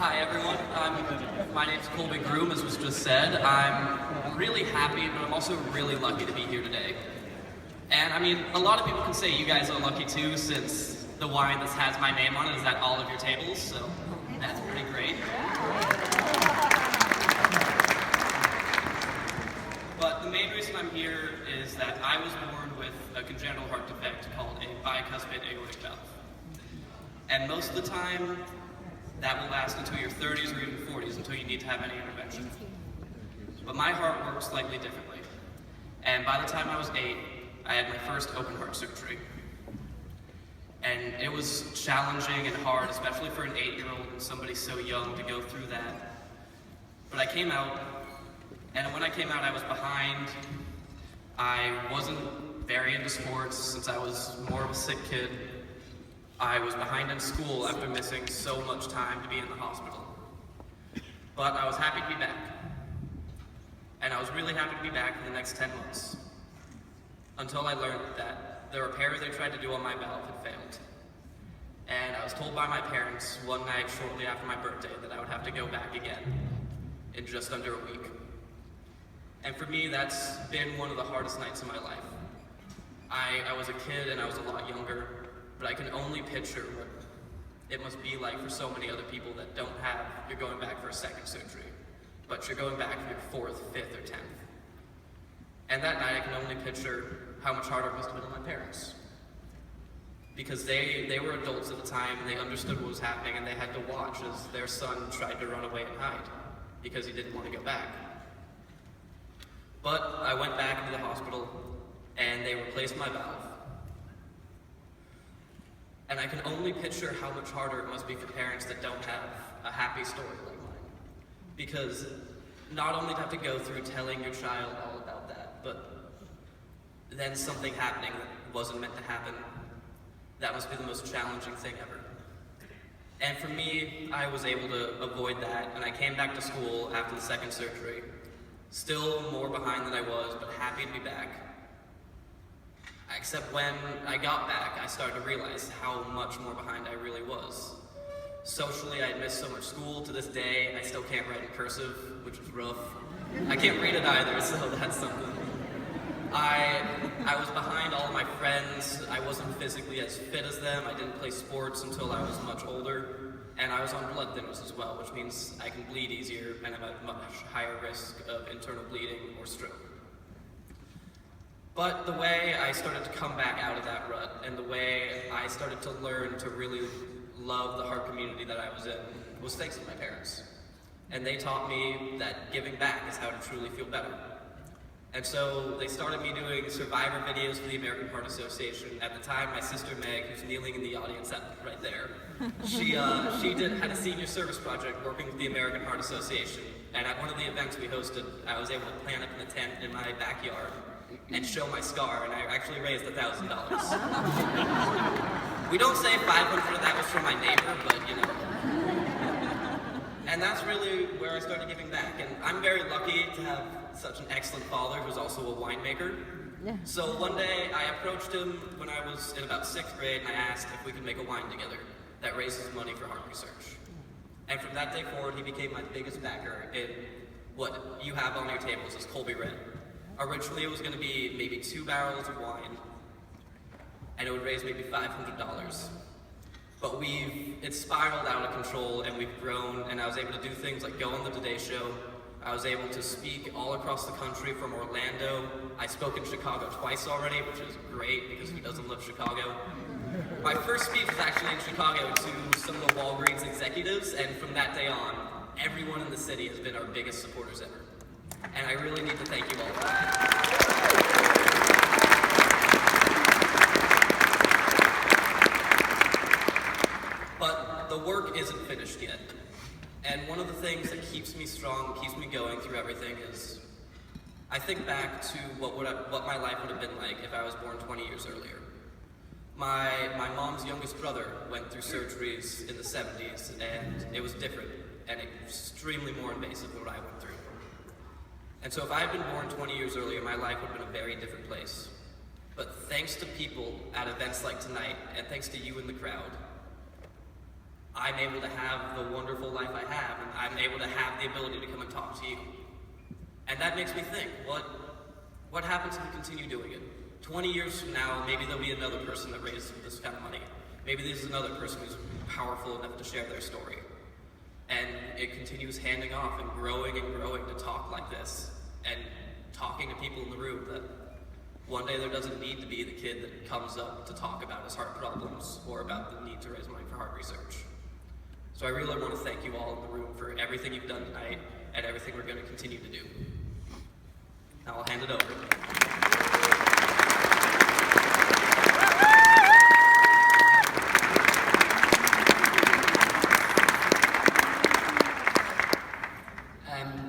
Hi everyone, my name's Colby Groom, as was just said. I'm really happy, but I'm also really lucky to be here today. And I mean, a lot of people can say you guys are lucky too, since the wine that has my name on it is at all of your tables, so that's pretty great. But the main reason I'm here is that I was born with a congenital heart defect called a bicuspid aortic valve. And most of the time, that will last until your 30s or even 40s, until you need to have any intervention. But my heart works slightly differently. And by the time I was 8, I had my first open heart surgery. And it was challenging and hard, especially for an 8-year-old and somebody so young to go through that. But I came out, and when I came out, I was behind. I wasn't very into sports since I was more of a sick kid. I was behind in school after missing so much time to be in the hospital. But I was happy to be back. And I was really happy to be back for the next 10 months. Until I learned that the repair they tried to do on my valve had failed. And I was told by my parents one night shortly after my birthday that I would have to go back again in just under a week. And for me, that's been one of the hardest nights of my life. I was a kid and I was a lot younger, but I can only picture what it must be like for so many other people that don't have, you're going back for a second surgery, but you're going back for your 4th, 5th, or 10th. And that night I can only picture how much harder it must have been on my parents. Because they were adults at the time, and they understood what was happening, and they had to watch as their son tried to run away and hide, because he didn't want to go back. But I went back into the hospital, and they replaced my valve. And I can only picture how much harder it must be for parents that don't have a happy story like mine. Because not only to have to go through telling your child all about that, but then something happening that wasn't meant to happen, that must be the most challenging thing ever. And for me, I was able to avoid that, and I came back to school after the second surgery, still more behind than I was, but happy to be back. Except when I got back, I started to realize how much more behind I really was. Socially, I had missed so much school. To this day, I still can't write in cursive, which is rough. I can't read it either, so that's something. I was behind all of my friends. I wasn't physically as fit as them. I didn't play sports until I was much older. And I was on blood thinners as well, which means I can bleed easier and have a much higher risk of internal bleeding or stroke. But the way I started to come back out of that rut, and the way I started to learn to really love the heart community that I was in, was thanks to my parents. And they taught me that giving back is how to truly feel better. And so they started me doing survivor videos for the American Heart Association. At the time, my sister Meg, who's kneeling in the audience right there, she had a senior service project working with the American Heart Association. And at one of the events we hosted, I was able to plant up in a tent in my backyard and show my scar, and I actually raised $1,000. We don't say 500 of that was from my neighbor, but you know. And that's really where I started giving back. And I'm very lucky to have such an excellent father who's also a winemaker. Yeah. So one day I approached him when I was in about 6th grade, and I asked if we could make a wine together that raises money for heart research. And from that day forward, he became my biggest backer in what you have on your tables as Colby Red. Originally, it was going to be maybe 2 barrels of wine, and it would raise maybe $500. But it spiraled out of control, and we've grown, and I was able to do things like go on the Today Show. I was able to speak all across the country from Orlando. I spoke in Chicago twice already, which is great because who doesn't love Chicago? My first speech was actually in Chicago to some of the Walgreens executives, and from that day on, everyone in the city has been our biggest supporters ever. And I really need to thank you all for that. But the work isn't finished yet. And one of the things that keeps me strong, keeps me going through everything is, I think back to what my life would have been like if I was born 20 years earlier. My mom's youngest brother went through surgeries in the 70s, and it was different and extremely more invasive than what I went through. And so if I had been born 20 years earlier, my life would have been a very different place. But thanks to people at events like tonight, and thanks to you in the crowd, I'm able to have the wonderful life I have. able to have the ability to come and talk to you. And that makes me think, what happens if we continue doing it? 20 years from now, maybe there'll be another person that raises this kind of money. Maybe there's another person who's powerful enough to share their story. And it continues handing off and growing to talk like this and talking to people in the room that one day there doesn't need to be the kid that comes up to talk about his heart problems or about the need to raise money for heart research. So I really want to thank you all in the room for everything you've done tonight and everything we're going to continue to do. Now I'll hand it over.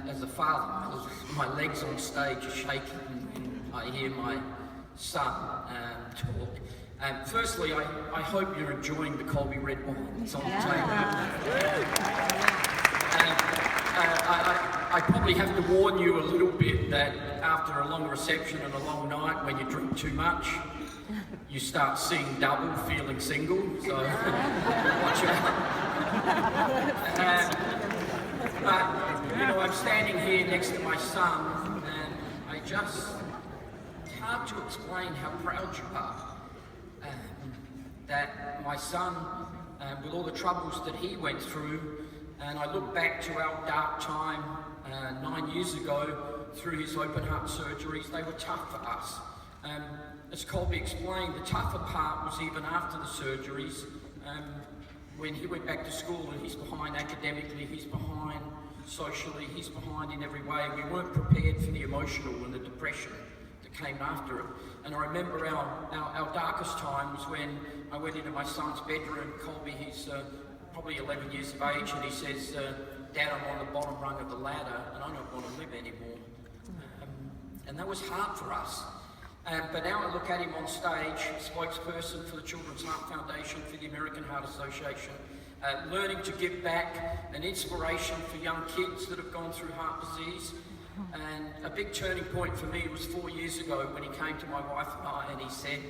As a father, my legs on stage are shaking when I hear my son talk. Firstly, I hope you're enjoying the Colby red wine that's on the table. I probably have to warn you a little bit that after a long reception and a long night, when you drink too much, you start seeing double, feeling single, so watch out. But, you know, I'm standing here next to my son, and it's hard to explain how proud you are that my son, with all the troubles that he went through, and I look back to our dark time 9 years ago through his open heart surgeries. They were tough for us. As Colby explained, the tougher part was even after the surgeries, when he went back to school and he's behind academically, he's behind socially, he's behind in every way. We weren't prepared for the emotional and the depression that came after it. And I remember our darkest times when I went into my son's bedroom. Colby, he's probably 11 years of age, and he says, Dad, I'm on the bottom rung of the ladder and I don't want to live anymore. And that was hard for us. But now I look at him on stage, spokesperson for the Children's Heart Foundation, for the American Heart Association, learning to give back, an inspiration for young kids that have gone through heart disease. And a big turning point for me was 4 years ago when he came to my wife and I and he said,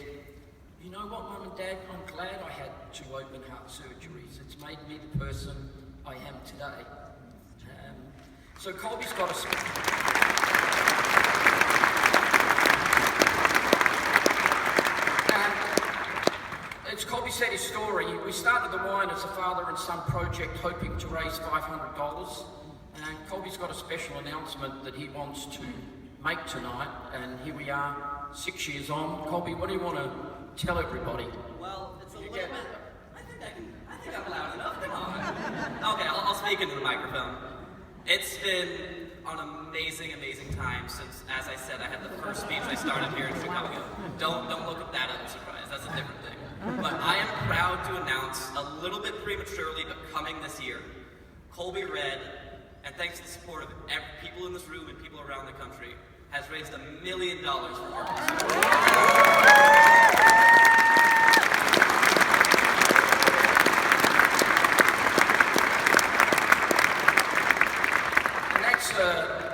you know what, Mum and Dad, I'm glad I had 2 open heart surgeries. It's made me the person I am today. So Colby's got as Colby said his story, we started the wine as a father and son project hoping to raise $500. And Colby's got a special announcement that he wants to make tonight, and here we are 6 years on. Colby, what do you want to tell everybody? Well, it's a little bit... I think I'm loud enough, come on. Okay, I'll speak into the microphone. It's been an amazing time since, as I said, I had the first speech I started here in Chicago. Don't look at that as a surprise, that's a different thing. But I am proud to announce, a little bit prematurely, but coming this year, Colby Red, and thanks to the support of people in this room and people around the country, has raised $1 million for heart research.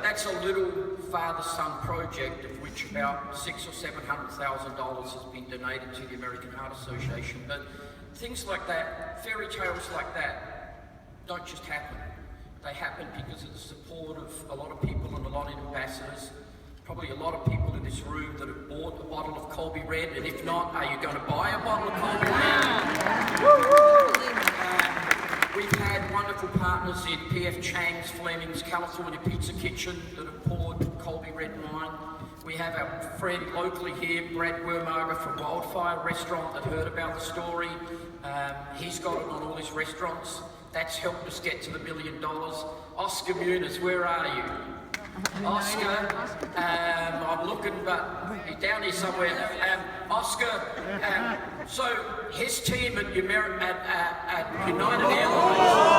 That's a little father-son project, of which about $600,000 or $700,000 has been donated to the American Heart Association. But things like that, fairy tales like that, don't just happen. They happen because of the support of a lot of people and a lot of ambassadors. Probably a lot of people in this room that have bought a bottle of Colby Red, and if not, are you going to buy a bottle of Colby Red? We've had wonderful partners in P.F. Chang's, Fleming's, California Pizza Kitchen that have poured Colby Red wine. We have our friend locally here, Brad Wermager from Wildfire Restaurant, that heard about the story. He's got it on all his restaurants. That's helped us get to the $1 million. Oscar Muniz, where are you? Oscar, I'm looking, but he's down here somewhere. Oscar, so his team at United Airlines,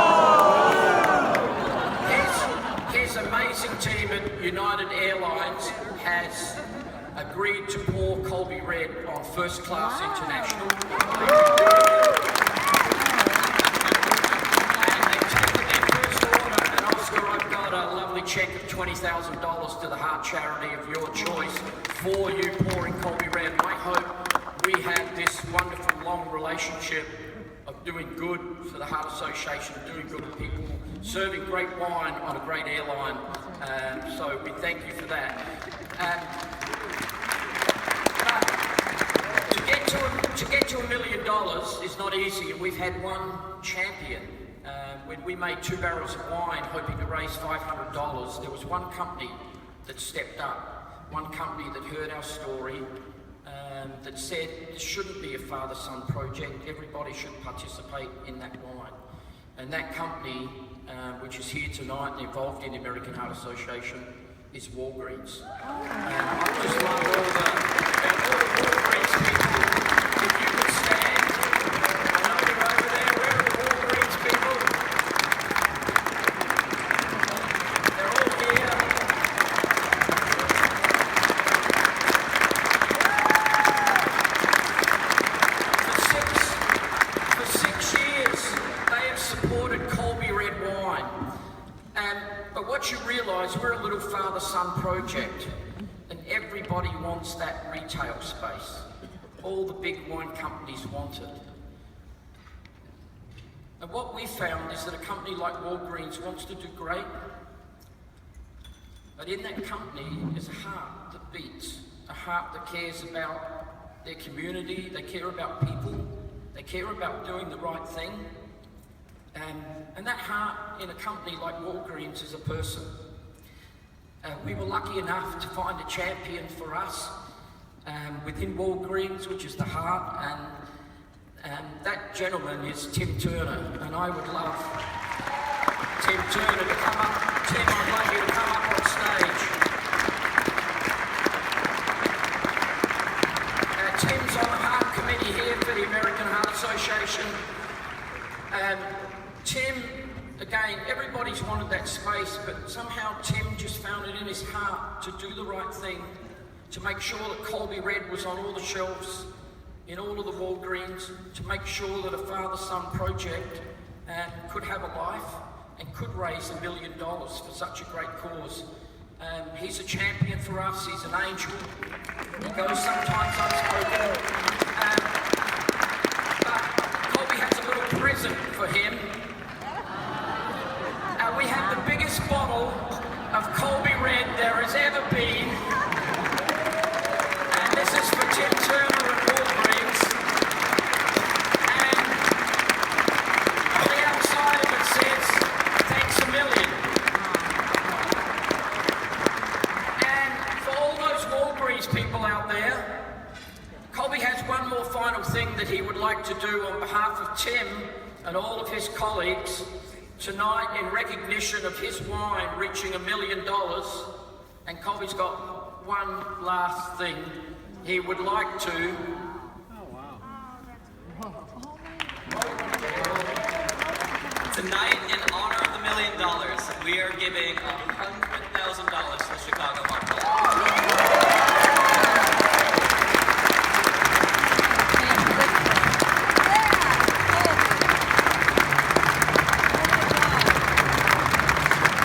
his amazing team at United Airlines has agreed to pour Colby Red on First Class International. Check of $20,000 to the heart charity of your choice for you pouring Colby Red. I hope we have this wonderful long relationship of doing good for the Heart Association, doing good for people serving great wine on a great airline. So we thank you for that. To get to $1 million is not easy, and we've had one champion. When we made 2 barrels of wine hoping to raise $500, there was one company that stepped up, one company that heard our story, that said this shouldn't be a father-son project, everybody should participate in that wine. And that company, which is here tonight and involved in the American Heart Association, is Walgreens. I just love all the Walgreens people. If you could stand, I know you're over there, where are the Walgreens people? They're all here. For six years, they have supported Colby red wine. But what you realise, we're a little father-son project, and everybody wants that retail space. All the big wine companies want it. And what we found is that a company like Walgreens wants to do great, but in that company is a heart that beats, a heart that cares about their community, they care about people, they care about doing the right thing. And that heart in a company like Walgreens is a person. We were lucky enough to find a champion for us within Walgreens, which is the heart, and that gentleman is Tim Turner, and I would love Tim Turner to come up. Tim, I'd like you to come up on stage. Tim's on the Heart Committee here for the American Heart Association. Tim, again, everybody's wanted that space, but somehow Tim just found it in his heart to do the right thing, to make sure that Colby Red was on all the shelves, in all of the Walgreens, to make sure that a father-son project could have a life and could raise $1 million for such a great cause. He's a champion for us, he's an angel. He goes sometimes unspoken. But Colby has a little present for him. We have the biggest bottle of Colby Red there has ever been. And this is for Tim Turner at Walgreens. And on the outside of it says, thanks a million. And for all those Walgreens people out there, Colby has one more final thing that he would like to do on behalf of Tim and all of his colleagues tonight in recognition of his wine reaching $1 million. And Colby's got one last thing he would like to. Tonight, in honor of the $1 million, we are giving $100,000 to the Chicago